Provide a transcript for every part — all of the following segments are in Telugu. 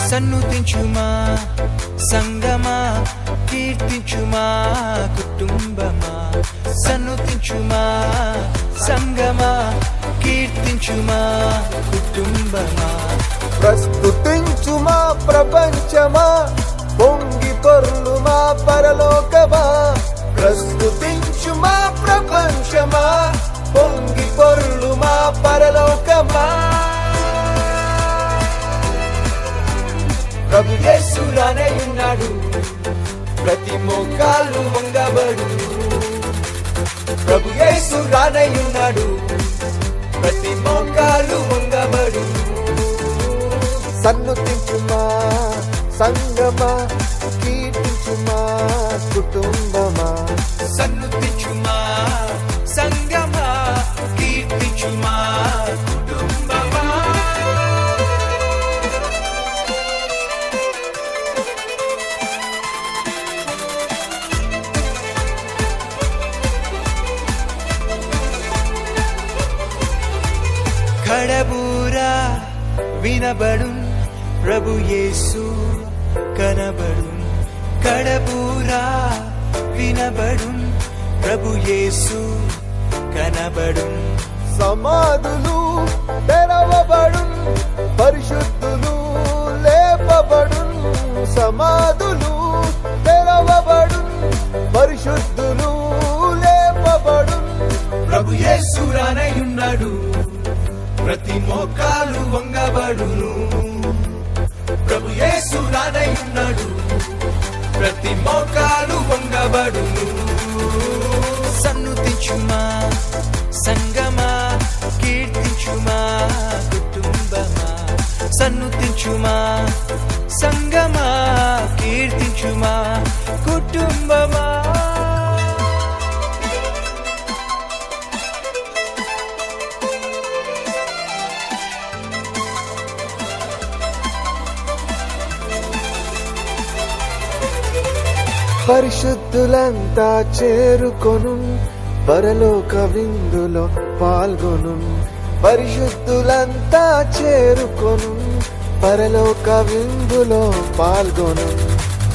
సన్నుతించుమా సంగమా, కీర్తించుమా కుటుంబమా. సన్నుతించుమా సంగమా, కీర్తించుమా కుటుంబమా. ప్రస్తుతించుమా ప్రపంచమా, పొంగి పొర్లుమా పరలోకమా. ప్రస్తుతించుమా ప్రపంచమా, పొంగి పొర్లుమా పరలోకమా. ప్రభు యేసు రానే ఉన్నాడు, ప్రతి మోకాలు వంగబడు. ప్రభు యేసు రానే ఉన్నాడు, ప్రతి మోకాలు వంగబడు. సన్నుతించుమా సంగమా, కీర్తించుమా కుటుంబమా. సన్నుతించుమా సంగమా, కీర్తించుమా కుటుంబమా. కడబూరా వినబడు, ప్రభు యేసు కనబడు. కడబూరా వినబడు, ప్రభు యేసు కనబడు. సమాధులు తెరవబడు, పరిశుద్ధులు లేపబడు. సమాధులు తెరవబడు, పరిశుద్ధులు లేపబడు. ప్రభు యేసు రానయ్యున్నాడు, ప్రతి మోకాలు వంగబడును. ప్రభు యేసు రానయ్యున్నాడు, ప్రతి మోకాలు వంగబడును. సన్నుతించుమా సంగమా, కీర్తించుమా కుటుంబమా. సన్నుతించుమా సంగమా, కీర్తించుమా కుటుంబమా. పరిశుద్ధులంతా చేరుకొను, పరలోక విందులో పాల్గొను. పరిశుద్ధులంతా చేరుకొను, పరలోక విందులో పాల్గొను.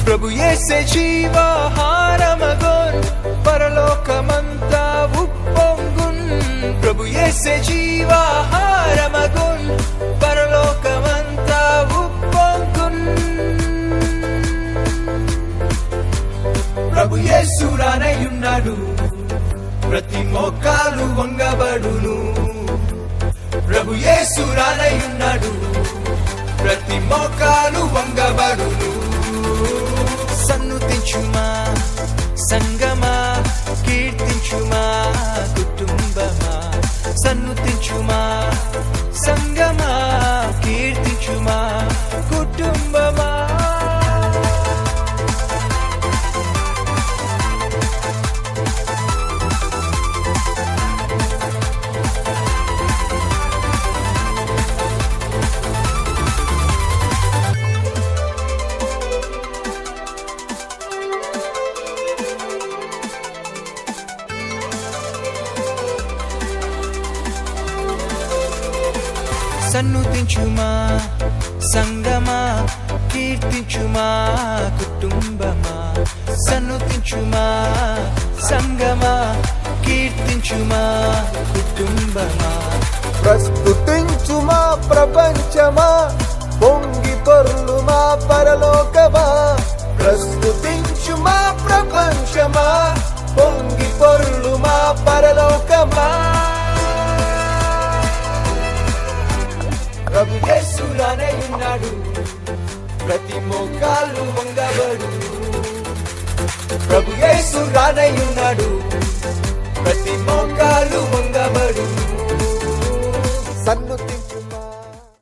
ప్రభు యేసే జీవాహారమగోన్, పరలోకమంతా ఉప్పొంగున్. ప్రభు యేసే జీవాహారమగోన్, పరలోకమంతా ఉప్పొంగున్. ప్రభు యేసు రానయ్యున్నాడు, ప్రతి మోకాలు వంగబడును. ప్రభు యేసు రానయ్యున్నాడు, ప్రతి మోకాలు వంగబడును. సన్నుతించుమా సంగమా, కీర్తించుమా కుటుంబమా. సన్నుతించుమా సంగమా, కీర్తించుమా కుటుంబమా. సన్నుతించుమా సంగమా, కీర్తించుమా కుటుంబమా. సన్నుతించుమా సంగమా, కీర్తించుమా కుటుంబమా. ప్రస్తుతించుమా ప్రపంచమా, పొంగి పొర్లుమా పరలోకమా. ప్రస్తుతించుమా ప్రపంచమా, పొంగి పొర్లుమా పరలోకమా. ప్రభు యేసు రానయ్యున్నాడు, ప్రతి మోకాలు వంగబడు. ప్రభు యేసు రానయ్యున్నాడు,